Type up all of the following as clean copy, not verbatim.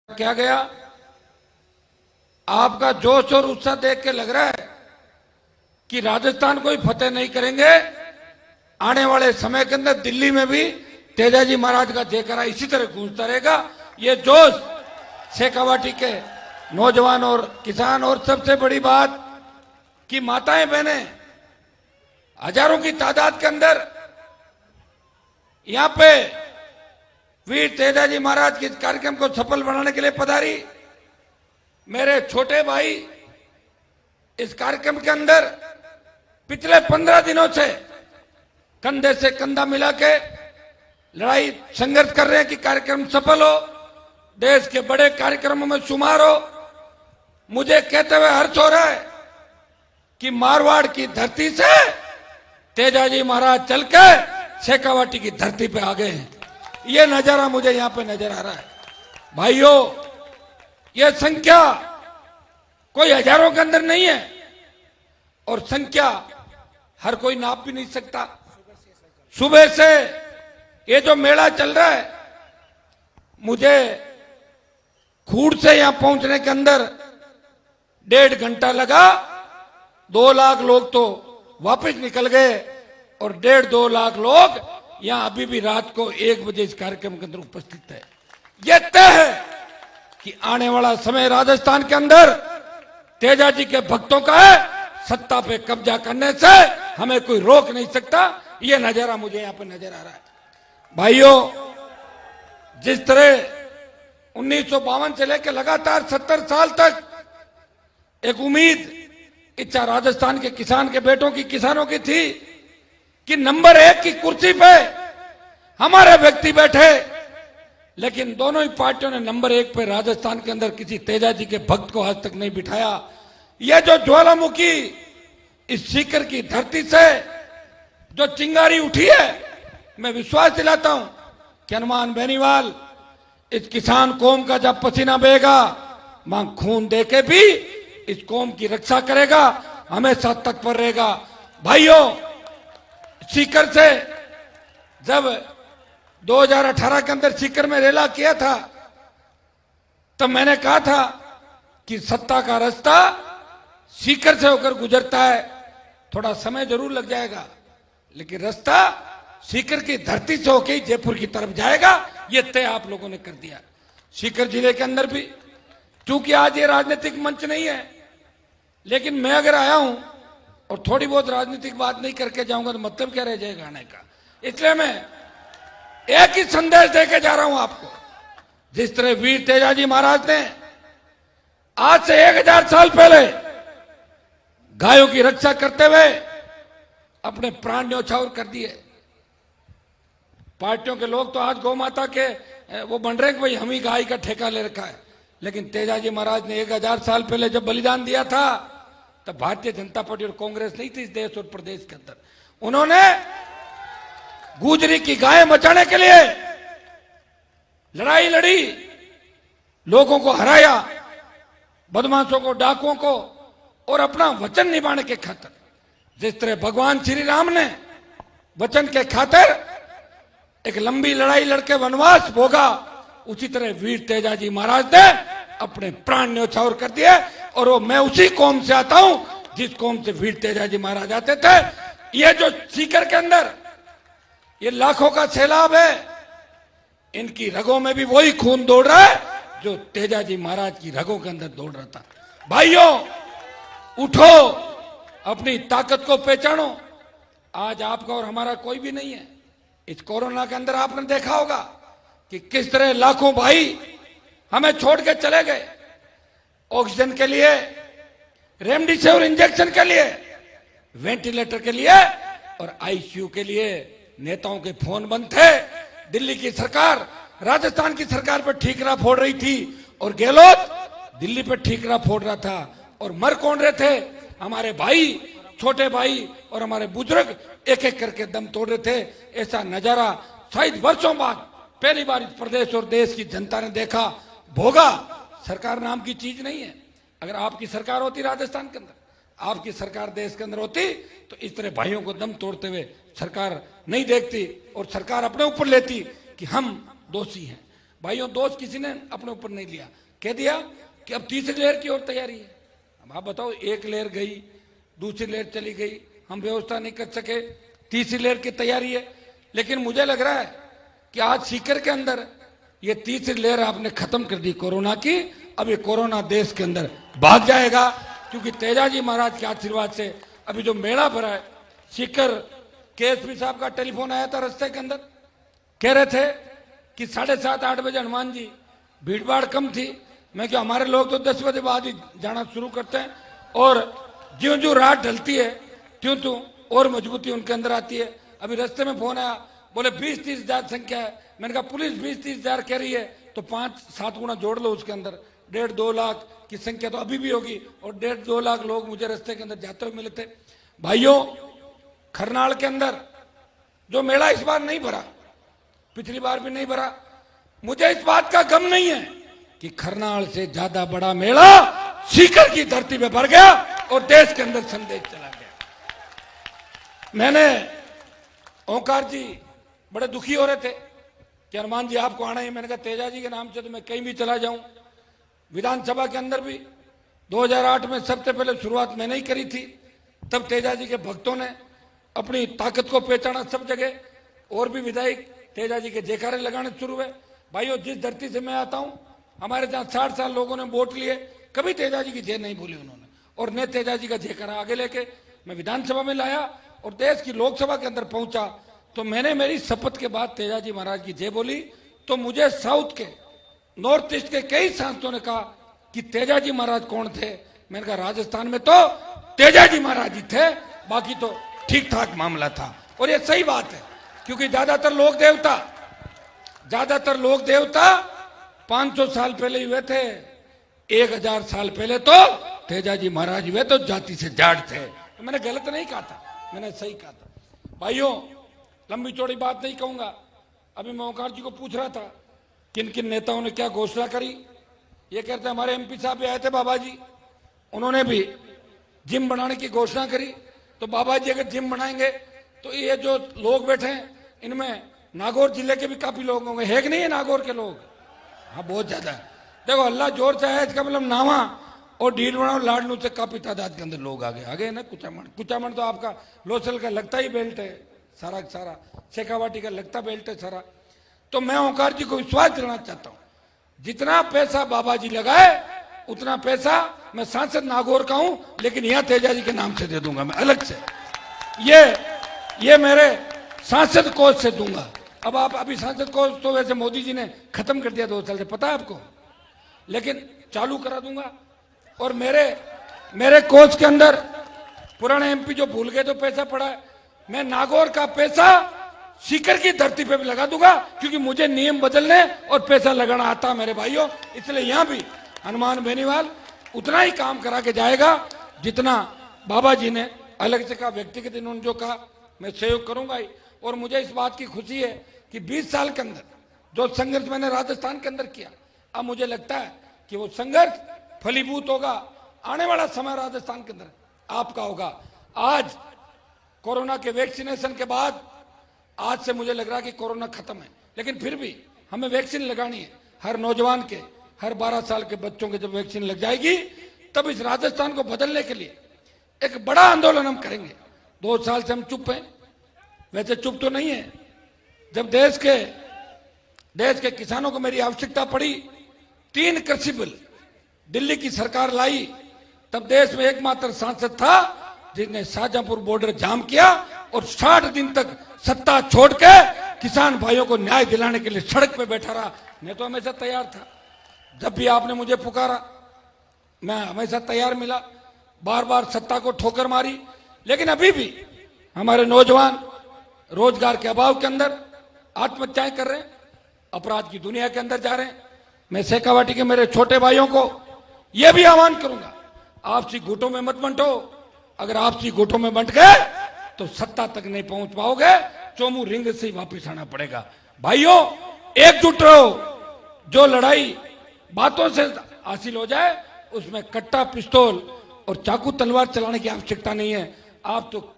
क्या गया। आपका जोश और उत्साह देख के लग रहा है कि राजस्थान को ही फतेह नहीं करेंगे। आने वाले समय के अंदर दिल्ली में भी तेजाजी महाराज का जयकारा इसी तरह गूंजता रहेगा। ये जोश शेखावाटी के नौजवान और किसान, और सबसे बड़ी बात कि माताएं बहनें हजारों की तादाद के अंदर यहां पे वीर तेजाजी महाराज के कार्यक्रम को सफल बनाने के लिए पधारी। मेरे छोटे भाई इस कार्यक्रम के अंदर पिछले 15 दिनों से कंधे से कंधा मिला के लड़ाई संघर्ष कर रहे हैं कि कार्यक्रम सफल हो, देश के बड़े कार्यक्रमों में शुमार हो। मुझे कहते हुए हर्ष हो रहा है कि मारवाड़ की धरती से तेजाजी महाराज चल के शेखावाटी की धरती पे आ गए हैं। ये नजारा मुझे यहां पे नजर आ रहा है। भाइयों, यह संख्या कोई हजारों के अंदर नहीं है और संख्या हर कोई नाप भी नहीं सकता। सुबह से ये जो मेला चल रहा है, मुझे खूड़ से यहां पहुंचने के अंदर 1.5 घंटा लगा। 2 लाख लोग तो वापस निकल गए और 1.5-2 लाख लोग यहां अभी भी रात को 1 बजे इस कार्यक्रम के अंदर उपस्थित है। यह तय है कि आने वाला समय राजस्थान के अंदर तेजाजी के भक्तों का है। सत्ता पे कब्जा करने से हमें कोई रोक नहीं सकता। यह नजारा मुझे यहां पे नजर आ रहा है। भाइयों, जिस तरह 1952 से लेकर लगातार 70 साल तक एक उम्मीद, इच्छा राजस्थान के किसान के बेटों की, किसानों की थी कि नंबर 1 की कुर्सी पे हमारे व्यक्ति बैठे, लेकिन दोनों ही पार्टियों ने नंबर 1 पे राजस्थान के अंदर किसी तेजाजी के भक्त को आज तक नहीं बिठाया। यह जो ज्वालामुखी इस सीकर की धरती से जो चिंगारी उठी है, मैं विश्वास दिलाता हूं कि हनुमान बेनीवाल इस किसान कौम का जब पसीना बहेगा, मां खून देके भी इस कौम की रक्षा करेगा, हमेशा तत्पर रहेगा। भाइयों, सीकर से जब 2018 के अंदर सीकर में रेला किया था, तब मैंने कहा था कि सत्ता का रास्ता सीकर से होकर गुजरता है। थोड़ा समय जरूर लग जाएगा, लेकिन रास्ता सीकर की धरती से होकर जयपुर की तरफ जाएगा। यह तय आप लोगों ने कर दिया। सीकर जिले के अंदर भी, चूंकि आज ये राजनीतिक मंच नहीं है, लेकिन मैं अगर आया हूं और थोड़ी बहुत राजनीतिक बात नहीं करके जाऊंगा तो मतलब क्या रह जाएगा आने का। इसलिए मैं एक ही संदेश देके जा रहा हूं आपको। जिस तरह वीर तेजाजी महाराज ने आज से 1000 साल पहले गायों की रक्षा करते हुए अपने प्राण न्यौछावर कर दिए। पार्टियों के लोग तो आज गौ माता के वो बन रहे हैं कि भाई हम ही गाय का ठेका ले रखा है, लेकिन तेजाजी महाराज ने 1000 साल पहले जब बलिदान दिया था, तब भारतीय जनता पार्टी और कांग्रेस नहीं थी इस देश और प्रदेश के अंदर। उन्होंने गुजरी की गाय बचाने के लिए लड़ाई लड़ी, लोगों को हराया, बदमाशों को, डाकुओं को, और अपना वचन निभाने के खातिर, जिस तरह भगवान श्री राम ने वचन के खातिर एक लंबी लड़ाई लड़के वनवास भोगा, उसी तरह वीर तेजाजी महाराज ने अपने प्राण न्यौछावर कर दिए। और वो मैं उसी कौम से आता हूं जिस कौम से वीर तेजाजी महाराज आते थे। ये जो सीकर के अंदर ये लाखों का सैलाब है, इनकी रगों में भी वही खून दौड़ रहा है जो तेजाजी महाराज की रगों के अंदर दौड़ रहा था। भाइयों, उठो, अपनी ताकत को पहचानो। आज आपका और हमारा कोई भी नहीं है। इस कोरोना के अंदर आपने देखा होगा कि किस तरह लाखों भाई हमें छोड़ के चले गए। ऑक्सीजन के लिए, रेमडेसिविर इंजेक्शन के लिए, वेंटिलेटर के लिए और आईसीयू के लिए नेताओं के फोन बंद थे। दिल्ली की सरकार राजस्थान की सरकार पर ठीकरा फोड़ रही थी और गहलोत दिल्ली पर ठीकरा फोड़ रहा था। और मर कौन रहे थे? हमारे भाई, छोटे भाई और हमारे बुजुर्ग एक एक करके दम तोड़ रहे थे। ऐसा नजारा शायद वर्षों बाद पहली बार इस प्रदेश और देश की जनता ने देखा, भोगा। सरकार नाम की चीज नहीं है। अगर आपकी सरकार होती राजस्थान के अंदर, आपकी सरकार देश के अंदर होती, तो इस तरह भाइयों को दम तोड़ते हुए सरकार नहीं देखती और सरकार अपने ऊपर लेती कि हम दोषी हैं। भाइयों दोस्त किसी ने अपने ऊपर नहीं लिया, कह दिया कि अब तीसरी लहर की ओर तैयारी है। अब आप बताओ, एक लहर गई, दूसरी लहर चली गई, हम व्यवस्था नहीं कर सके, तीसरी लहर की तैयारी है। लेकिन मुझे लग रहा है कि आज सीकर के अंदर ये तीसरी लहर आपने खत्म कर दी कोरोना की। अब ये कोरोना देश के अंदर भाग जाएगा, क्योंकि तेजाजी महाराज के आशीर्वाद से अभी जो मेला भरा है सीकर, केएसपी साहब का टेलीफोन आया था रास्ते के अंदर, कह रहे थे कि 7:30-8 बजे हनुमान जी भीड़ भाड़ कम थी। मैं क्या, हमारे लोग तो 10 बजे बाद ही जाना शुरू करते हैं, और ज्यों ज्यों रात ढलती है त्यों त्यों और मजबूती उनके अंदर आती है। अभी रास्ते में फोन आया, बोले 20-30 हजार संख्या है। मैंने कहा पुलिस 20-30 हजार कह रही है तो 5-7 गुना जोड़ लो उसके अंदर, 1.5-2 लाख की संख्या तो अभी भी होगी, और 1.5-2 लाख लोग मुझे रास्ते के अंदर जाते हुए मिले थे। भाइयों, खरनाल के अंदर जो मेला इस बार नहीं भरा, पिछली बार भी नहीं भरा, मुझे इस बात का गम नहीं है कि खरनाल से ज्यादा बड़ा मेला सीकर की धरती पे भर गया और देश के अंदर संदेश चला गया। मैंने ओंकार जी बड़े दुखी हो रहे थे कि हनुमान जी आपको आना है। मैंने कहा तेजा जी के नाम से तो मैं कहीं भी चला जाऊं। विधानसभा के अंदर भी 2008 में सबसे पहले शुरुआत मैंने ही करी थी, तब तेजा जी के भक्तों ने अपनी ताकत को पहचाना सब जगह, और भी विधायक तेजा जी के जयकारे लगाने शुरू हुए। भाइयों, जिस धरती से मैं आता हूं, हमारे जहां 60 साल लोगों ने वोट लिए, कभी तेजा जी की जय नहीं बोली उन्होंने, और ने तेजा जी का जयकारा आगे लेके मैं विधानसभा में लाया और देश की लोकसभा के अंदर पहुंचा, तो मैंने मेरी शपथ के बाद तेजा जी महाराज की जय बोली। तो मुझे साउथ के, नॉर्थ ईस्ट के कई सांसदों ने कहा कि तेजा जी महाराज कौन थे। मैंने कहा राजस्थान में तो तेजा जी महाराज जी थे, बाकी तो ठीक ठाक मामला था। और ये सही बात है, क्योंकि ज्यादातर लोग देवता 500 साल पहले ही हुए थे, 1000 साल पहले तो तेजा जी महाराज हुए तो जाति से जाट थे। तो मैंने गलत नहीं कहा था, मैंने सही कहा था। भाइयों, लंबी चौड़ी बात नहीं कहूंगा। अभी मैं ओंकार जी को पूछ रहा था किन किन नेताओं ने क्या घोषणा करी। ये कहते हमारे एमपी साहब भी आए थे बाबा जी, उन्होंने भी जिम बनाने की घोषणा करी। तो बाबा जी अगर जिम बनाएंगे तो ये जो लोग बैठे हैं इनमें नागौर जिले के भी काफी लोग होंगे, है कि नहीं है नागौर के लोग? हाँ, बहुत ज्यादा है। देखो, अल्लाह जोर से है, इसका मतलब नावा और ढीलवड़ा और लाडनू से काफी तादाद के अंदर लोग आगे ना। कुचामण तो आपका लोसल का लगता ही बेल्ट है, सारा शेखावाटी का लगता बेल्ट है सारा। तो मैं ओंकार जी को विश्वास दिलाना चाहता हूं, जितना पैसा बाबा जी लगाए उतना पैसा मैं सांसद नागौर का हूं, लेकिन यहां तेजा जी के नाम से दे दूंगा मैं अलग से। ये मेरे सांसद कोष से दूंगा। अब आप अभी सांसद कोष तो वैसे मोदी जी ने खत्म कर दिया 2 साल से, पता है आपको, लेकिन चालू करा दूंगा। और मेरे कोष के अंदर पुराने एमपी जो भूल गए तो पैसा पड़ा है, मैं नागौर का पैसा सीकर की धरती पे भी लगा दूंगा, क्योंकि मुझे नियम बदलने और पैसा लगाना आता है मेरे भाइयों। इसलिए यहां भी हनुमान बेनीवाल उतना ही काम करा के जाएगा जितना बाबा जी ने अलग से कहा, व्यक्तिगत इन्होंने जो कहा मैं सहयोग करूंगा ही। और मुझे इस बात की खुशी है कि 20 साल के अंदर जो संघर्ष मैंने राजस्थान के अंदर किया, अब मुझे लगता है कि वो संघर्ष फलीभूत होगा। आने वाला समय राजस्थान के अंदर आपका होगा। आज कोरोना के वैक्सीनेशन के बाद आज से मुझे लग रहा है कि कोरोना खत्म है, लेकिन फिर भी हमें वैक्सीन लगानी है। हर नौजवान के, हर 12 साल के बच्चों के जब वैक्सीन लग जाएगी, तब इस राजस्थान को बदलने के लिए एक बड़ा आंदोलन हम करेंगे। 2 साल से हम चुप हैं, वैसे चुप तो नहीं है। जब देश के किसानों को मेरी आवश्यकता पड़ी, 3 कृषि बिल दिल्ली की सरकार लाई, तब देश में एकमात्र सांसद था जिसने शाहजहांपुर बॉर्डर जाम किया और 60 दिन तक सत्ता छोड़ के किसान भाइयों को न्याय दिलाने के लिए सड़क पे बैठा रहा। मैं तो हमेशा तैयार था, जब भी आपने मुझे पुकारा मैं हमेशा तैयार मिला। बार बार सत्ता को ठोकर मारी, लेकिन अभी भी हमारे नौजवान रोजगार के अभाव के अंदर आत्महत्याएं कर रहे हैं, अपराध की दुनिया के अंदर जा रहे हैं। मैं शेखावाटी के मेरे छोटे भाइयों को यह भी आह्वान करूंगा, आपसी गुटों में मत बंटो। अगर आपसी गुटों में बंट गए तो सत्ता तक नहीं पहुंच पाओगे, चोमू रिंग से ही वापिस आना पड़ेगा। भाइयों, एकजुट रहो। जो लड़ाई बातों से हासिल हो जाए उसमें कट्टा, पिस्तौल और चाकू तलवार चलाने की आवश्यकता नहीं है। आप तो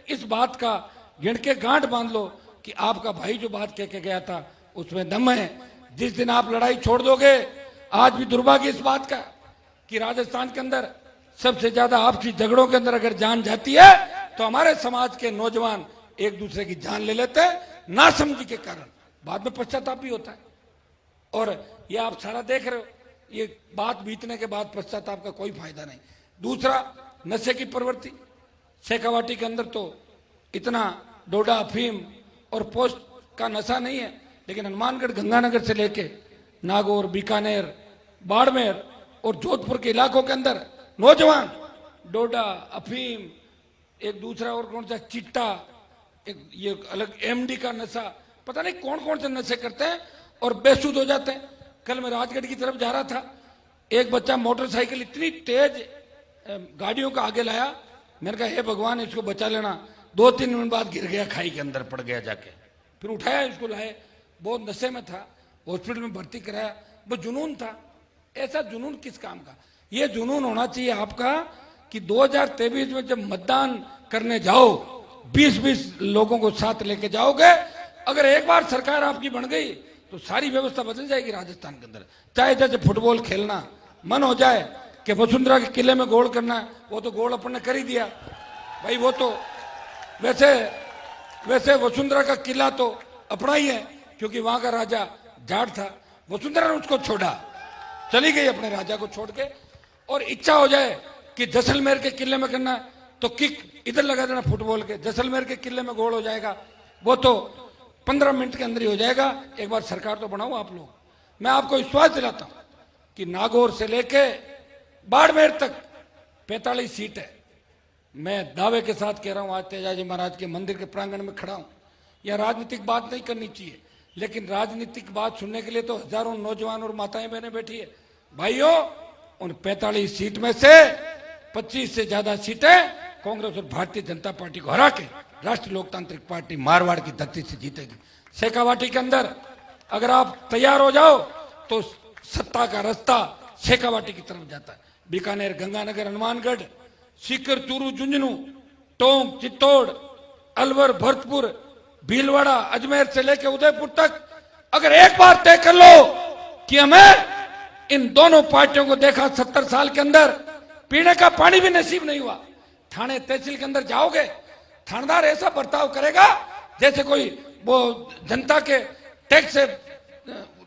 इस बात का गिण के गांठ बांध लो कि आपका भाई जो बात कह के गया था उसमें दम है। जिस दिन आप लड़ाई छोड़ दोगे, आज भी दुर्भाग्य इस बात का कि राजस्थान के अंदर सबसे ज्यादा आपसी झगड़ों के अंदर अगर जान जाती है तो हमारे समाज के नौजवान एक दूसरे की जान ले लेते हैं नासमझी के कारण। बाद में पश्चाताप भी होता है और ये आप सारा देख रहे हो। ये बात बीतने के बाद पश्चाताप का कोई फायदा नहीं। दूसरा, नशे की प्रवृत्ति। शेखावाटी के अंदर तो इतना डोडा, अफीम और पोस्ट का नशा नहीं है, लेकिन हनुमानगढ़, गंगानगर से लेके नागौर, बीकानेर, बाड़मेर और जोधपुर के इलाकों के अंदर नौजवान डोडा, अफीम, एक दूसरा और कौन सा चिट्टा, एक ये अलग एमडी का नशा, पता नहीं कौन कौन से नशे करते हैं और बेसुध हो जाते हैं। कल मैं राजगढ़ की तरफ जा रहा था, एक बच्चा मोटरसाइकिल इतनी तेज गाड़ियों का आगे लाया, मैंने कहा हे भगवान इसको बचा लेना। 2-3 मिनट बाद गिर गया, खाई के अंदर पड़ गया जाके। फिर उठाया, इसको लाए, बहुत नशे में था, हॉस्पिटल में भर्ती कराया। वो जुनून था। ऐसा जुनून किस काम का? ये जुनून होना चाहिए आपका कि 2023 में जब मतदान करने जाओ 20-20 लोगों को साथ लेके जाओगे। अगर एक बार सरकार आपकी बन गई तो सारी व्यवस्था बदल जाएगी राजस्थान के अंदर। चाहे जैसे फुटबॉल खेलना मन हो जाए कि वसुंधरा के किले में गोल करना है, वो तो गोल अपन ने कर ही दिया भाई। वो तो वैसे वसुंधरा का किला तो अपना ही है, क्योंकि वहां का राजा जाट था। वसुंधरा ने उसको छोड़ा, चली गई अपने राजा को छोड़ के। और इच्छा हो जाए कि जैसलमेर के किले में करना है तो किक इधर लगा देना फुटबॉल के, जैसलमेर के किले में गोल हो जाएगा। वो तो 15 मिनट के अंदर ही हो जाएगा। एक बार सरकार तो बनाओ आप लोग। मैं आपको विश्वास दिलाता हूं कि नागौर से लेके बाड़मेर तक 45 सीट है। मैं दावे के साथ कह रहा हूं, आज तेजाजी महाराज के मंदिर के प्रांगण में खड़ा हूं। यह राजनीतिक बात नहीं करनी चाहिए, लेकिन राजनीतिक बात सुनने के लिए तो हजारों नौजवान और माताएं बहनें बैठी है। भाइयों, उन 45 सीट में से 25 से ज्यादा सीटें कांग्रेस और भारतीय जनता पार्टी को हरा के राष्ट्रीय लोकतांत्रिक पार्टी मारवाड़ की धरती से जीतेगी। शेखावाटी के अंदर अगर आप तैयार हो जाओ तो सत्ता का रास्ता शेखावाटी की तरफ जाता है। बीकानेर, गंगानगर, हनुमानगढ़, सीकर, चूरू, झुंझुनू, टोंक, चित्तौड़, अलवर, भरतपुर, भीलवाड़ा, अजमेर से लेकर उदयपुर तक अगर एक बार तय कर लो कि हमें इन दोनों पार्टियों को देखा 70 साल के अंदर पीने का पानी भी नसीब नहीं हुआ। थाने तहसील के अंदर जाओगे, थानेदार ऐसा बर्ताव करेगा जैसे कोई वो जनता के टैक्स से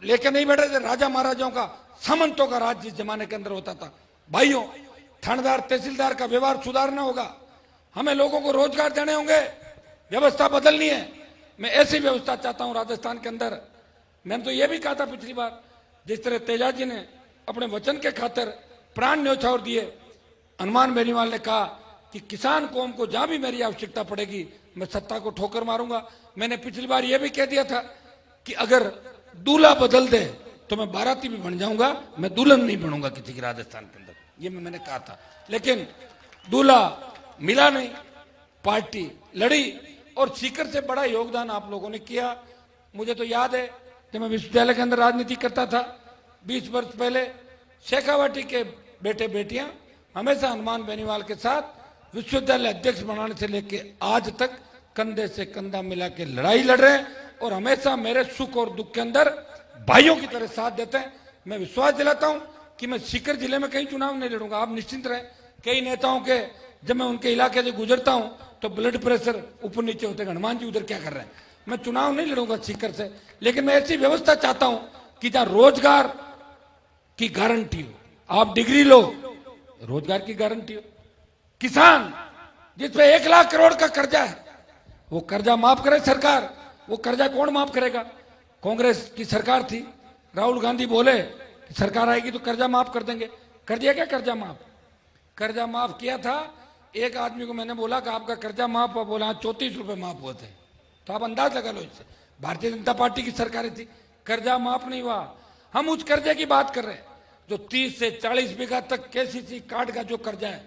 लेके नहीं बैठे थे। राजा महाराजाओं का, सामंतों का राज जिस जमाने के अंदर होता था। भाइयों, थानेदार तहसीलदार का व्यवहार सुधारना होगा। हमें लोगों को रोजगार देने होंगे, व्यवस्था बदलनी है। मैं ऐसी व्यवस्था चाहता हूं राजस्थान के अंदर। मैंने तो यह भी कहा था पिछली बार, जिस तरह तेजाजी ने अपने वचन के खातिर प्राण न्यौछावर दिए, हनुमान बेनीवाल ने कहा कि किसान कौम को जहां भी मेरी आवश्यकता पड़ेगी मैं सत्ता को ठोकर मारूंगा। मैंने पिछली बार यह भी कह दिया था कि अगर दूल्हा बदल दे तो मैं बाराती भी बन जाऊंगा, मैं दुल्हन नहीं बनूंगा किसी की राजस्थान के अंदर। ये मैंने कहा था, लेकिन दूल्हा मिला नहीं, पार्टी लड़ी और सीकर से बड़ा योगदान आप लोगों ने किया। मुझे तो याद है जब मैं विश्वविद्यालय के अंदर राजनीति करता था 20 वर्ष पहले, शेखावाटी के बेटे बेटियां हमेशा हनुमान बेनीवाल के साथ विश्वविद्यालय अध्यक्ष बनाने से लेके आज तक कंधे से कंधा मिला के लड़ाई लड़ रहे हैं और हमेशा मेरे सुख और दुख के अंदर भाइयों की तरह साथ देते हैं। मैं विश्वास दिलाता हूं कि मैं सीकर जिले में कहीं चुनाव नहीं लड़ूंगा, आप निश्चिंत रहें। कई नेताओं के जब मैं उनके इलाके से गुजरता हूं तो ब्लड प्रेशर ऊपर नीचे होते हैं, हनुमान जी उधर क्या कर रहे हैं। मैं चुनाव नहीं लड़ूंगा सीकर से, लेकिन मैं ऐसी व्यवस्था चाहता हूं कि जहां रोजगार की गारंटी हो। आप डिग्री लो, रोजगार की गारंटी हो। किसान जिसपे 1 लाख करोड़ का कर्जा है वो कर्जा माफ करे सरकार। वो कर्जा कौन माफ करेगा? कांग्रेस की सरकार थी, राहुल गांधी बोले कि सरकार आएगी तो कर्जा माफ कर देंगे। कर दिया क्या कर्जा माफ? कर्जा माफ किया था। एक आदमी को मैंने बोला कि आपका कर्जा माफ हुआ, बोला 34 रुपए माफ हुए थे। तो आप अंदाज लगा लो इससे। भारतीय जनता पार्टी की सरकारें थी, कर्जा माफ नहीं हुआ। हम उस कर्जे की बात कर रहे हैं जो 30 से 40 बीघा तक केसीसी कार्ड का जो कर्जा है,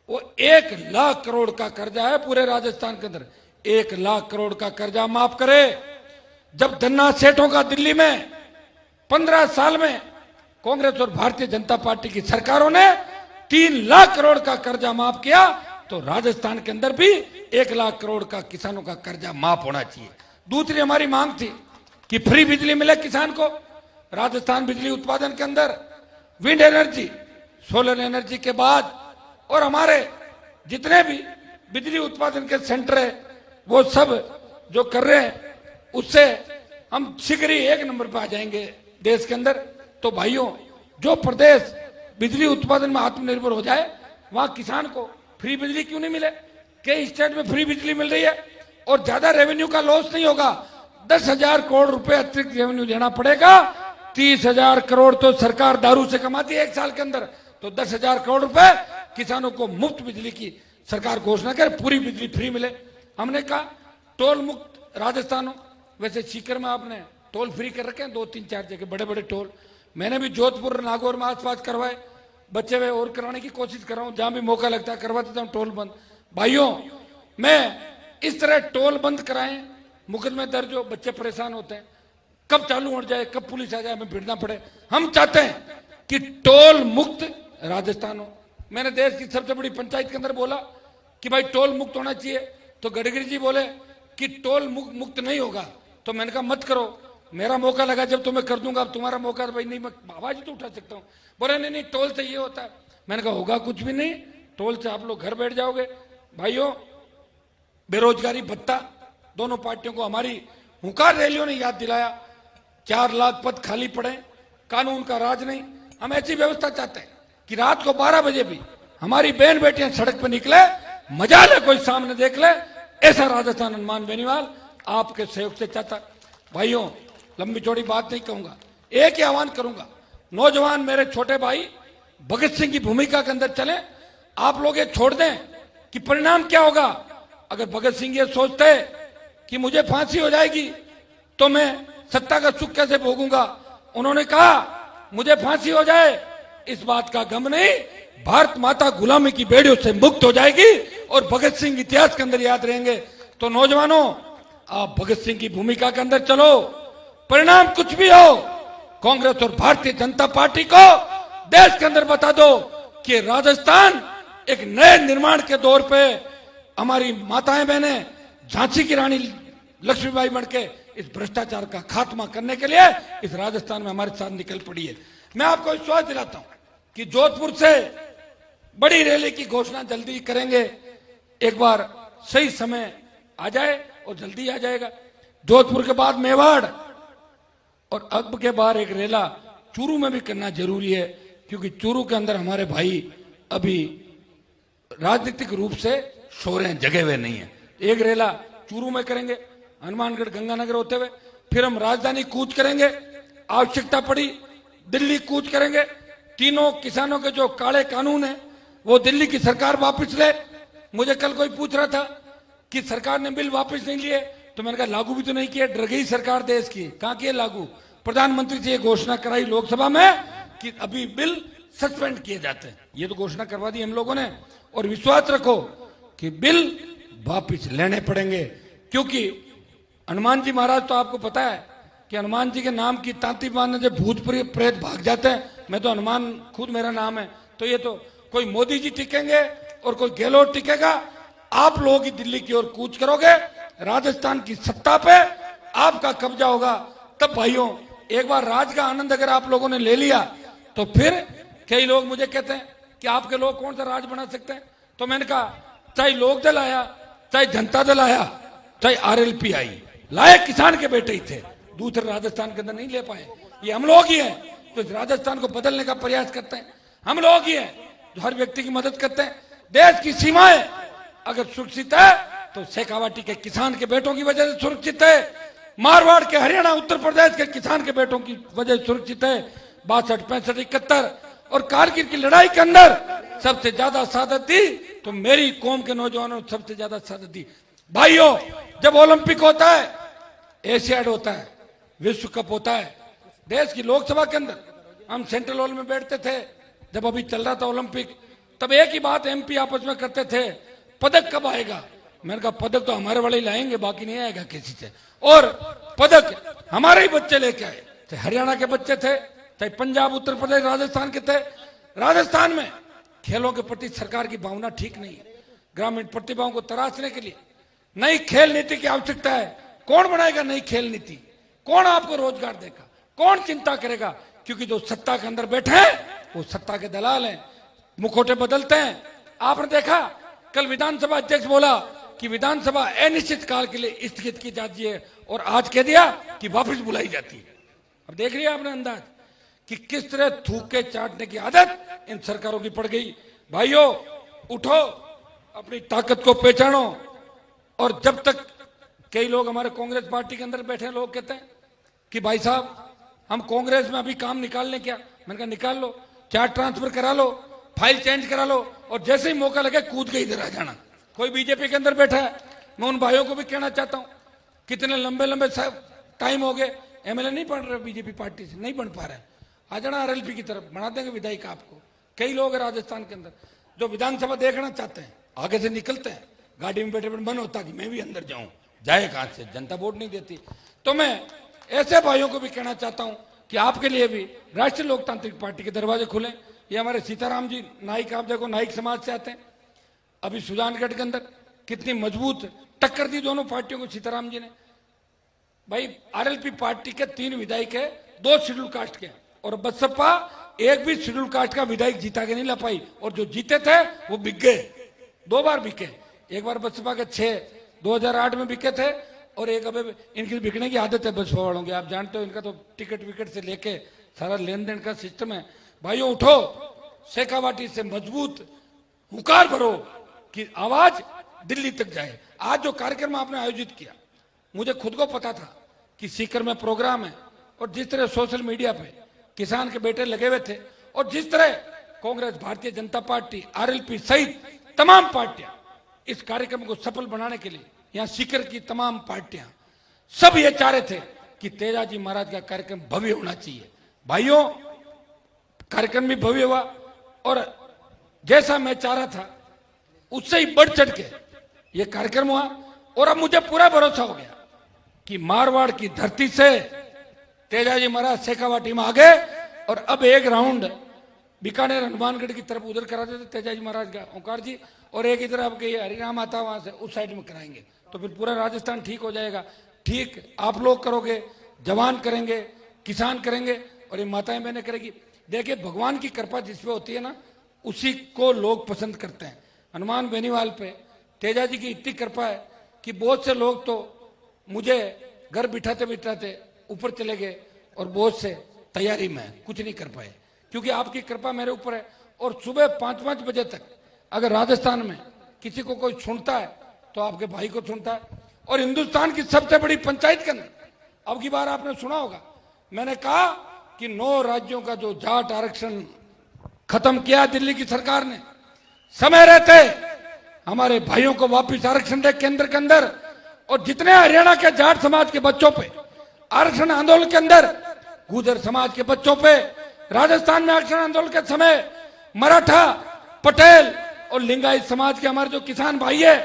वो 1 लाख करोड़ का कर्जा है पूरे राजस्थान के अंदर। 1 लाख करोड़ का कर्जा माफ करे। जब धन्ना सेठों का दिल्ली में 15 साल में कांग्रेस और भारतीय जनता पार्टी की सरकारों ने 3 लाख करोड़ का कर्जा माफ किया, तो राजस्थान के अंदर भी 1 लाख करोड़ का किसानों का कर्जा माफ होना चाहिए। दूसरी हमारी मांग थी कि फ्री बिजली मिले किसान को। राजस्थान बिजली उत्पादन के अंदर विंड एनर्जी, सोलर एनर्जी के बाद और हमारे जितने भी बिजली उत्पादन के सेंटर है वो सब जो कर रहे हैं, उससे हम शीघ्र ही 1 नंबर पर आ जाएंगे देश के अंदर। तो भाइयों, जो प्रदेश बिजली उत्पादन में आत्मनिर्भर हो जाए, वहां किसान को फ्री बिजली क्यों नहीं मिले? कई स्टेट में फ्री बिजली मिल रही है और ज्यादा रेवेन्यू का लॉस नहीं होगा। 10,000 करोड़ रुपए अतिरिक्त रेवेन्यू देना पड़ेगा। 30,000 करोड़ तो सरकार दारू से कमाती है 1 साल के अंदर, तो 10,000 करोड़ रुपए किसानों को मुफ्त बिजली की सरकार घोषणा करे, पूरी बिजली फ्री मिले। हमने कहा टोल मुक्त राजस्थान हो। वैसे सीकर में आपने टोल फ्री कर रखे हैं 2-3-4 जगह, बड़े बड़े टोल। मैंने भी जोधपुर, नागौर में आसपास करवाए, बचे हुए और कराने की कोशिश कर रहा हूं, जहां भी मौका लगता है करवा देता हूं टोल बंद। भाइयों, मैं इस तरह टोल बंद कराएं, मुकदमे दर्ज हो, बच्चे परेशान होते हैं, कब चालू हो जाए, कब पुलिस आ जाए, हमें भिड़ना पड़े। हम चाहते हैं कि टोल मुक्त राजस्थान हो। मैंने देश की सबसे बड़ी पंचायत के अंदर बोला कि भाई टोल मुक्त होना चाहिए, तो गडकरी जी बोले कि टोल मुक्त नहीं होगा। तो मैंने कहा मत करो, मेरा मौका लगा जब तुम्हें कर दूंगा, अब तुम्हारा मौका, भाई नहीं, मैं आवाज तो उठा सकता हूँ। बोले नहीं नहीं, टोल से ये होता है। मैंने कहा होगा कुछ भी नहीं, टोल से आप लोग घर बैठ जाओगे। भाइयों, बेरोजगारी भत्ता, दोनों पार्टियों को हमारी हुंकार रैलियों ने याद दिलाया। 4 लाख पद खाली पड़े, कानून का राज नहीं। हम ऐसी व्यवस्था चाहते हैं कि रात को 12 बजे भी हमारी बहन बेटियां सड़क पर निकले, मजा ले, कोई सामने देख ले। ऐसा राजस्थान हनुमान बेनीवाल आपके सहयोग से चाहता। भाइयों, लंबी चौड़ी बात नहीं कहूंगा, एक ही आह्वान करूंगा, नौजवान मेरे छोटे भाई भगत सिंह की भूमिका के अंदर चले। आप लोग ये छोड़ दें कि परिणाम क्या होगा। अगर भगत सिंह ये सोचते कि मुझे फांसी हो जाएगी तो मैं सत्ता का सुख कैसे भोगूंगा, उन्होंने कहा मुझे फांसी हो जाए, इस बात का गम नहीं, भारत माता गुलामी की बेड़ियों से मुक्त हो जाएगी और भगत सिंह इतिहास के अंदर याद रहेंगे। तो नौजवानों, आप भगत सिंह की भूमिका के अंदर चलो। परिणाम कुछ भी हो, कांग्रेस और भारतीय जनता पार्टी को देश के अंदर बता दो कि राजस्थान एक नए निर्माण के दौर पे हमारी माताएं बहनें झांसी की रानी लक्ष्मीबाई बनके इस भ्रष्टाचार का खात्मा करने के लिए इस राजस्थान में हमारे साथ निकल पड़ी है। मैं आपको विश्वास दिलाता हूं कि जोधपुर से बड़ी रैली की घोषणा जल्दी करेंगे। एक बार सही समय आ जाए और जल्दी आ जाएगा। जोधपुर के बाद मेवाड़ और अब के बाद एक रेला चूरू में भी करना जरूरी है, क्योंकि चूरू के अंदर हमारे भाई अभी राजनीतिक रूप से सो रहे हैं, जगे हुए नहीं है। एक रेला चूरू में करेंगे, हनुमानगढ़ गंगानगर होते हुए, फिर हम राजधानी कूच करेंगे, आवश्यकता पड़ी दिल्ली कूच करेंगे। तीनों किसानों के जो काले कानून है वो दिल्ली की सरकार वापस ले। मुझे कल कोई पूछ रहा था कि सरकार ने बिल वापस नहीं लिए, तो मैंने कहा लागू भी तो नहीं किया, डर गई सरकार देश की, कहां किए लागू। प्रधानमंत्री जी ये घोषणा कराई लोकसभा में कि अभी बिल सस्पेंड किए जाते हैं, ये तो घोषणा करवा दी हम लोगों ने। और विश्वास रखो कि बिल वापस लेने पड़ेंगे, क्योंकि हनुमान जी महाराज तो आपको पता है कि हनुमान जी के नाम की तांती मारने से भूत प्रेत भाग जाते हैं। मैं तो हनुमान खुद मेरा नाम है, तो ये तो कोई मोदी जी टिकेंगे और कोई गहलोत टिकेगा। आप लोग ही दिल्ली की ओर कूच करोगे, राजस्थान की सत्ता पे आपका कब्जा होगा। तब भाइयों, एक बार राज का आनंद अगर आप लोगों ने ले लिया तो फिर कई लोग मुझे कहते हैं कि आपके लोग कौन सा राज बना सकते हैं। तो मैंने कहा चाहे लोक दल आया, चाहे जनता दल आया, चाहे आरएलपी आई, लाए किसान के बेटे ही थे, दूसरे राजस्थान के अंदर नहीं ले पाए। ये हम लोग ही हैं तो इस राजस्थान को बदलने का प्रयास करते हैं, हम लोग ही हैं जो हर व्यक्ति की मदद करते हैं। देश की सीमाएं अगर सुरक्षित है तो शेखावाटी के किसान के बेटों की वजह से सुरक्षित है, मारवाड़ के, हरियाणा, उत्तर प्रदेश के किसान के बेटों की वजह से सुरक्षित है। 62, 65, 71 और कारगिल की लड़ाई के अंदर सबसे ज्यादा शहादत दी तो मेरी कौम के नौजवानों ने सबसे ज्यादा शहादत दी। भाइयों, जब ओलंपिक होता है, एशियाड होता है, विश्व कप होता है, देश की लोकसभा के अंदर हम सेंट्रल हॉल में बैठते थे जब अभी चल रहा था ओलंपिक, तब एक ही बात एमपी आपस में करते थे, पदक कब आएगा। मैंने कहा पदक तो हमारे वाले ही लाएंगे, बाकी नहीं आएगा किसी से। और पदक हमारे ही बच्चे लेके आए, चाहे हरियाणा के बच्चे थे, चाहे पंजाब, उत्तर प्रदेश, राजस्थान के थे। राजस्थान में खेलों के प्रति सरकार की भावना ठीक नहीं है। ग्रामीण प्रतिभाओं को तराशने के लिए नई खेल नीति की आवश्यकता है। कौन बनाएगा नई खेल नीति, कौन आपको रोजगार देगा, कौन चिंता करेगा? क्योंकि जो सत्ता के अंदर बैठे हैं वो सत्ता के दलाल हैं, मुखौटे बदलते हैं। आपने देखा कल विधानसभा अध्यक्ष बोला कि विधानसभा अनिश्चित काल के लिए स्थगित की जाती है और आज कह दिया कि वापस बुलाई जाती है। अब देख लिया आपने अंदाज कि किस तरह थूक के चाटने की आदत इन सरकारों की पड़ गई। भाइयों उठो, अपनी ताकत को पहचानो। और जब तक कई लोग हमारे कांग्रेस पार्टी के अंदर बैठे लोग कहते हैं कि भाई साहब हम कांग्रेस में अभी काम निकाल लें क्या? मैंने कहा निकाल लो, चार्ज ट्रांसफर करा लो, फाइल चेंज करा लो और जैसे ही मौका लगे कूद के इधर आ जाना। कोई बीजेपी के अंदर बैठा है, मैं उन भाइयों को भी कहना चाहता हूं, कितने लंबे लंबे टाइम हो गए एमएलए नहीं बन रहे, बीजेपी पार्टी से नहीं बन पा रहे, आ जाना आरएलपी की तरफ, बना देंगे विधायक आपको। कई लोग हैं राजस्थान के अंदर जो विधानसभा देखना चाहते हैं, आगे से निकलते हैं, गाड़ी में बैठे बैठे मन होता कि मैं भी अंदर जाऊं, जाए कहां से, जनता वोट नहीं देती। तो मैं ऐसे भाइयों को भी कहना चाहता हूं कि आपके लिए भी राष्ट्रीय लोकतांत्रिक पार्टी के दरवाजे खुले। ये हमारे सीताराम जी नाइक, आप देखो नाइक समाज से आते हैं, अभी सुजानगढ़ के अंदर कितनी मजबूत टक्कर दी दोनों पार्टियों को सीताराम जी ने। भाई आरएलपी पार्टी के 3 विधायक है, 2 शेड्यूल कास्ट के, और बसपा एक भी शेड्यूल कास्ट का विधायक जीता के नहीं ला पाई, और जो जीते थे वो बिक गए, 2 बार बिके। एक बार बसपा के 6 2008 में बिके थे, और एक अब इनकी बिकने की आदत है बसपा वालों की, आप जानते हो इनका तो टिकट विकेट से लेके सारा लेन देन का सिस्टम है। भाइयों उठो, शेखावाटी से मजबूत हुकार भरो कि आवाज दिल्ली तक जाए। आज जो कार्यक्रम आपने आयोजित किया, मुझे खुद को पता था कि सीकर में प्रोग्राम है, और जिस तरह सोशल मीडिया पे किसान के बेटे लगे हुए थे, और जिस तरह कांग्रेस, भारतीय जनता पार्टी, आरएलपी सहित तमाम पार्टियां इस कार्यक्रम को सफल बनाने के लिए, यहां सीकर की तमाम पार्टियां सब ये चाह रहे थे कि तेजाजी महाराज का कार्यक्रम भव्य होना चाहिए। भाइयों कार्यक्रम भी भव्य हुआ, और जैसा मैं चाह रहा था उससे ही बढ़ चढ़ के ये कार्यक्रम हुआ। और अब मुझे पूरा भरोसा हो गया कि मारवाड़ की धरती से तेजाजी महाराज शेखावाटी में आ गए, और अब एक राउंड बीकानेर हनुमानगढ़ की तरफ उधर करा देते तेजाजी महाराज का ओंकार जी, और एक इधर आपके ये हरिराम आता वहां से उस साइड में कराएंगे, तो फिर पूरा राजस्थान ठीक हो जाएगा। ठीक आप लोग करोगे, जवान करेंगे, किसान करेंगे, और ये माताएं बहनें करेगी। देखिए भगवान की कृपा जिसपे होती है ना, उसी को लोग पसंद करते हैं। हनुमान बेनीवाल पे तेजाजी की इतनी कृपा है कि बहुत से लोग तो मुझे घर बिठाते बिठाते ऊपर चले गए, और बहुत से तैयारी में कुछ नहीं कर पाए, क्योंकि आपकी कृपा मेरे ऊपर है। और सुबह 5-5 बजे तक अगर राजस्थान में किसी को कोई सुनता है तो आपके भाई को सुनता है। और हिंदुस्तान की सबसे बड़ी पंचायत के अंदर अब की बार आपने सुना होगा, मैंने कहा कि 9 राज्यों का जो जाट आरक्षण खत्म किया दिल्ली की सरकार ने, समय रहते हमारे भाइयों को वापस आरक्षण दे केंद्र के अंदर। और जितने हरियाणा के जाट समाज के बच्चों पे आरक्षण आंदोलन के अंदर, गुर्जर समाज के बच्चों पे राजस्थान में आरक्षण आंदोलन के समय मराठा, पटेल और लिंगायत समाज के हमारे जो किसान भाई है,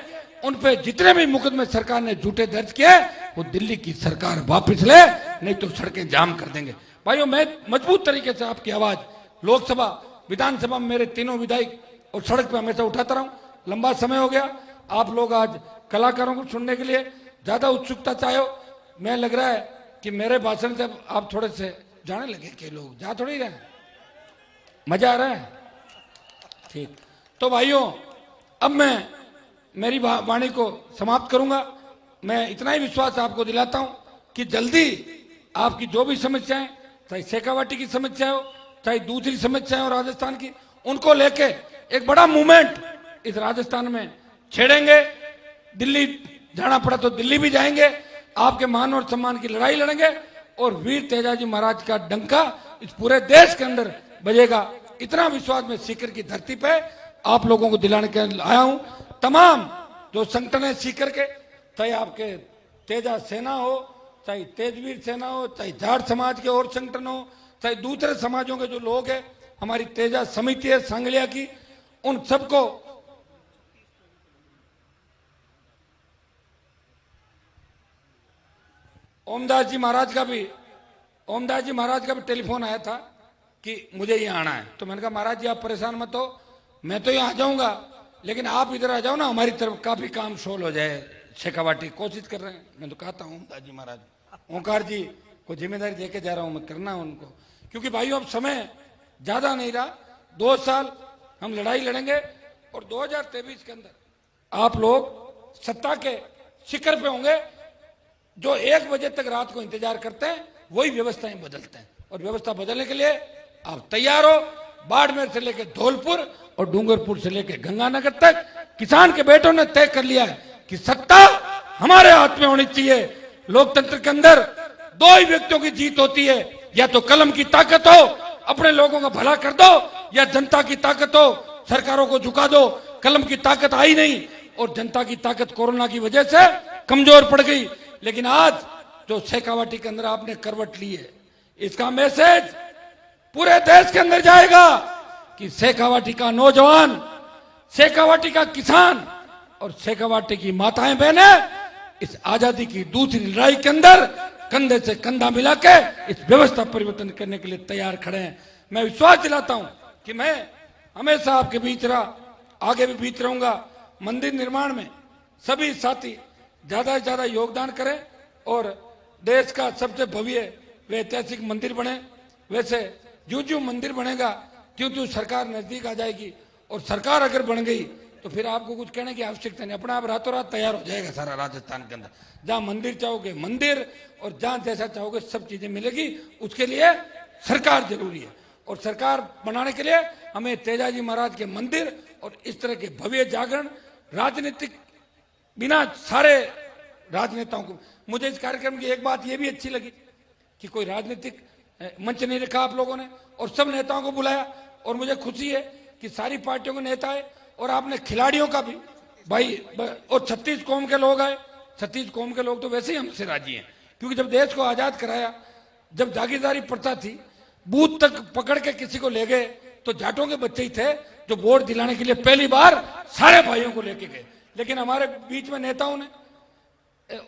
उन पे जितने भी मुकदमे सरकार ने झूठे दर्ज किए, वो दिल्ली की सरकार वापस ले, नहीं तो सड़कें जाम कर देंगे। भाइयों मैं मजबूत तरीके से आपकी आवाज लोकसभा, विधानसभा में मेरे तीनों विधायक और सड़क पे हमेशा उठाता रहा हूं। लंबा समय हो गया, आप लोग आज कलाकारों को सुनने के लिए ज्यादा उत्सुकता चाहे, मैं लग रहा है कि मेरे भाषण से आप थोड़े से जाने लगे कि लोग जा थोड़ी रहे हैं, मजा आ रहा है। ठीक, तो भाइयों अब मैं मेरी वाणी को समाप्त करूंगा। मैं इतना ही विश्वास आपको दिलाता हूं कि जल्दी आपकी जो भी समस्याएं, चाहे शेखावाटी की समस्या हो, चाहे दूसरी समस्याएं हो राजस्थान की, उनको लेके एक बड़ा मूवमेंट इस राजस्थान में छेड़ेंगे। दिल्ली जाना पड़ा तो दिल्ली भी जाएंगे, आपके मान और सम्मान की लड़ाई लड़ेंगे, और वीर तेजाजी महाराज का डंका इस पूरे देश के अंदर बजेगा। इतना विश्वास में सीकर की धरती पे आप लोगों को दिलाने के आया हूं। तमाम जो संगठन है सीकर के, चाहे आपके तेजा सेना हो, चाहे तेजवीर सेना हो, चाहे जाट समाज के और संगठन हो, चाहे दूसरे समाजों के जो लोग हैं, हमारी तेजा समिति है सांगलिया की, उन सबको ओमदास जी महाराज का भी टेलीफोन आया था कि मुझे यहाँ आना है। तो मैंने कहा महाराज जी आप परेशान मत हो, मैं तो यहाँ आ जाऊंगा, लेकिन आप इधर आ जाओ ना, हमारी तरफ काफी काम सोल हो जाए। शेखावाटी कोशिश कर रहे हैं, मैं तो कहता हूँ ओमदास जी महाराज, ओंकार जी वो जिम्मेदारी देके जा रहा हूं मैं, करना है उनको। क्योंकि भाइयों अब समय ज्यादा नहीं रहा, 2 साल हम लड़ाई लड़ेंगे और 2023 के अंदर आप लोग सत्ता के शिखर पे होंगे। जो 1 बजे तक रात को इंतजार करते हैं वही व्यवस्थाएं बदलते हैं, और व्यवस्था बदलने के लिए आप तैयार हो। बाड़मेर से लेकर धौलपुर और डूंगरपुर से लेकर गंगानगर तक किसान के बेटों ने तय कर लिया है कि सत्ता हमारे हाथ में होनी चाहिए। लोकतंत्र के अंदर 2 ही व्यक्तियों की जीत होती है, या तो कलम की ताकत हो, अपने लोगों का भला कर दो, या जनता की ताकत हो, सरकारों को झुका दो। कलम की ताकत आई नहीं और जनता की ताकत कोरोना की वजह से कमजोर पड़ गई। लेकिन आज जो शेखावाटी के अंदर आपने करवट ली है, इसका मैसेज पूरे देश के अंदर जाएगा कि शेखावाटी का नौजवान, शेखावाटी का किसान और शेखावाटी की माताएं बहनें इस आजादी की दूसरी लड़ाई के अंदर कंधे से कंधा मिला के इस व्यवस्था परिवर्तन करने के लिए तैयार खड़े हैं। मैं विश्वास दिलाता हूं कि मैं हमेशा आपके बीच रहा, आगे भी बीच रहूंगा। मंदिर निर्माण में सभी साथी ज्यादा से ज्यादा योगदान करें और देश का सबसे भव्य व ऐतिहासिक मंदिर बने। वैसे जो जो मंदिर बनेगा त्यों त्यों सरकार नजदीक आ जाएगी, और सरकार अगर बन गई तो फिर आपको कुछ कहने की आवश्यकता नहीं, अपना आप रातों रात तैयार हो जाएगा सारा राजस्थान के अंदर। जहां मंदिर चाहोगे मंदिर, और जहां जैसा चाहोगे सब चीजें मिलेगी। उसके लिए सरकार जरूरी है, और सरकार बनाने के लिए हमें तेजाजी महाराज के मंदिर और इस तरह के भव्य जागरण, राजनीतिक बिना सारे राजनेताओं को। मुझे इस कार्यक्रम की एक बात यह भी अच्छी लगी कि कोई राजनीतिक मंच नहीं रखा आप लोगों ने, और सब नेताओं को बुलाया। और मुझे खुशी है कि सारी पार्टियों के नेता आए, और आपने खिलाड़ियों का भी भाई, और 36 कौम के लोग आए। 36 कौम के लोग तो वैसे ही हमसे राजी हैं, क्योंकि जब देश को आजाद कराया, जब जागीरदारी प्रथा थी, बूथ तक पकड़ के किसी को ले गए, तो जाटों के बच्चे ही थे जो वोट दिलाने के लिए पहली बार सारे भाइयों को लेके गए। लेकिन हमारे बीच में नेताओं ने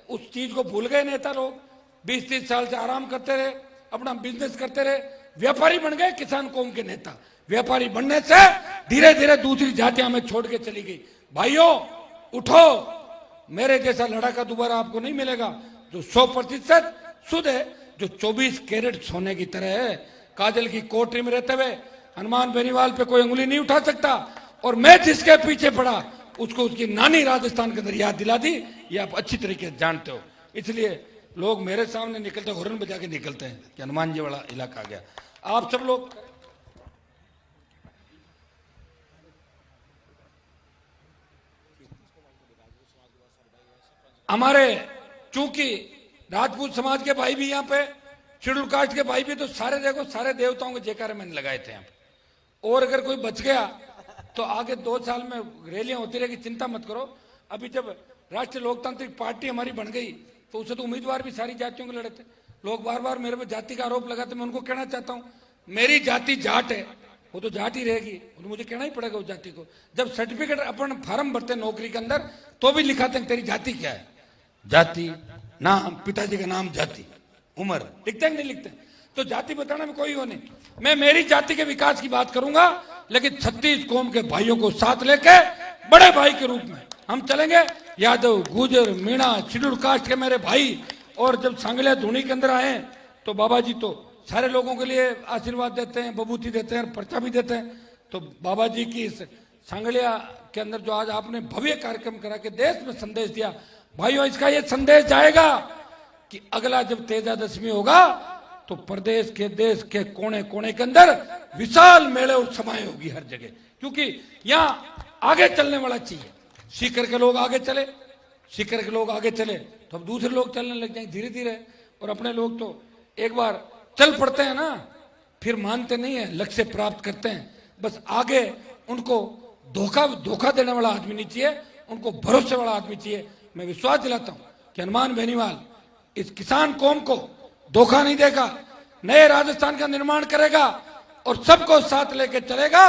उस चीज को भूल गए। नेता लोग 20-30 साल से आराम करते रहे, अपना बिजनेस करते रहे, व्यापारी बन गए किसान कौम के नेता। व्यापारी बनने से धीरे धीरे दूसरी जातियां हमें छोड़ के चली गई। भाइयों उठो, मेरे जैसा लड़ाका दोबारा आपको नहीं मिलेगा जो 100% शुद्ध है, जो 24 कैरेट सोने की तरह है। काजल की कोठरी में रहते हुए हनुमान बेनीवाल पे कोई उंगली नहीं उठा सकता, और मैं जिसके पीछे पड़ा उसको उसकी नानी राजस्थान के अंदर याद दिला दी, ये आप अच्छी तरीके से जानते हो। इसलिए लोग मेरे सामने निकलते हॉर्न बजा के निकलते हैं कि हनुमान जी वाला इलाका आ गया। आप सब लोग हमारे, चूंकि राजपूत समाज के भाई भी यहाँ पे, शेड्यूल कास्ट के भाई भी, तो सारे देखो सारे देवताओं के जयकारे मैंने लगाए थे यहाँ पे। और अगर कोई बच गया तो आगे 2 साल में रैलियां होती रहेगी, चिंता मत करो। अभी जब राष्ट्रीय लोकतांत्रिक पार्टी हमारी बन गई तो उसे तो उम्मीदवार भी सारी जातियों के लड़े थे। लोग बार बार मेरे पे जाति का आरोप लगाते, मैं उनको कहना चाहता हूँ मेरी जाति जाट है, वो तो जाट ही रहेगी, तो मुझे कहना ही पड़ेगा उस जाति को। जब सर्टिफिकेट अपन फॉर्म भरते नौकरी के अंदर तो भी लिखाते हैं तेरी जाति क्या है, जाति, नाम, पिताजी का नाम, जाति, उम्र, लिखते हैं नहीं लिखते? तो जाति बताने में कोई वो नहीं। मैं मेरी जाति के विकास की बात करूंगा, लेकिन 36 कौम के भाइयों को साथ लेके बड़े भाई के रूप में हम चलेंगे। यादव, गुजर, मीणा, शेड्यूल कास्ट के मेरे भाई, और जब सांगलिया धुनी के अंदर आए तो बाबा जी तो सारे लोगों के लिए आशीर्वाद देते हैं, बबूती देते हैं, पर्चा भी देते हैं। तो बाबा जी की इस सांगलिया के अंदर जो आज आपने भव्य कार्यक्रम करा के देश में संदेश दिया, भाइयों इसका ये संदेश जाएगा कि अगला जब तेजादशमी होगा तो प्रदेश के, देश के कोने कोने के अंदर विशाल मेले और समाएं होगी हर जगह, क्योंकि यहाँ आगे चलने वाला चाहिए। सीकर के लोग आगे चले, सीकर के लोग आगे चले तो अब दूसरे लोग चलने लग जाएंगे धीरे धीरे। और अपने लोग तो एक बार चल पड़ते हैं ना, फिर मानते नहीं है, लक्ष्य प्राप्त करते हैं। बस आगे उनको धोखा देने वाला आदमी नहीं चाहिए, उनको भरोसे वाला आदमी चाहिए। मैं विश्वास दिलाता हूं कि हनुमान बेनीवाल इस किसान कौम को धोखा नहीं देगा, नए राजस्थान का निर्माण करेगा और सबको साथ लेके चलेगा,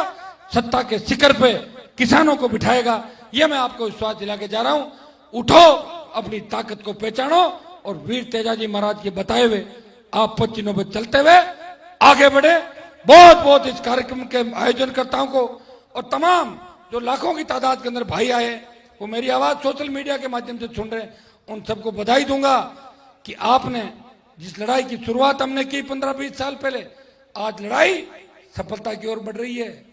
सत्ता के शिखर पे किसानों को बिठाएगा। यह मैं आपको विश्वास दिला के जा रहा हूं। उठो, अपनी ताकत को पहचानो और वीर तेजाजी महाराज के बताए हुए आप पच्चीनों पर चलते हुए आगे बढ़े। बहुत बहुत इस कार्यक्रम के आयोजनकर्ताओं को और तमाम जो लाखों की तादाद के अंदर भाई आए, वो मेरी आवाज सोशल मीडिया के माध्यम से सुन रहे हैं, उन सबको बधाई दूंगा कि आपने जिस लड़ाई की शुरुआत हमने की 15-20 साल पहले, आज लड़ाई सफलता की ओर बढ़ रही है।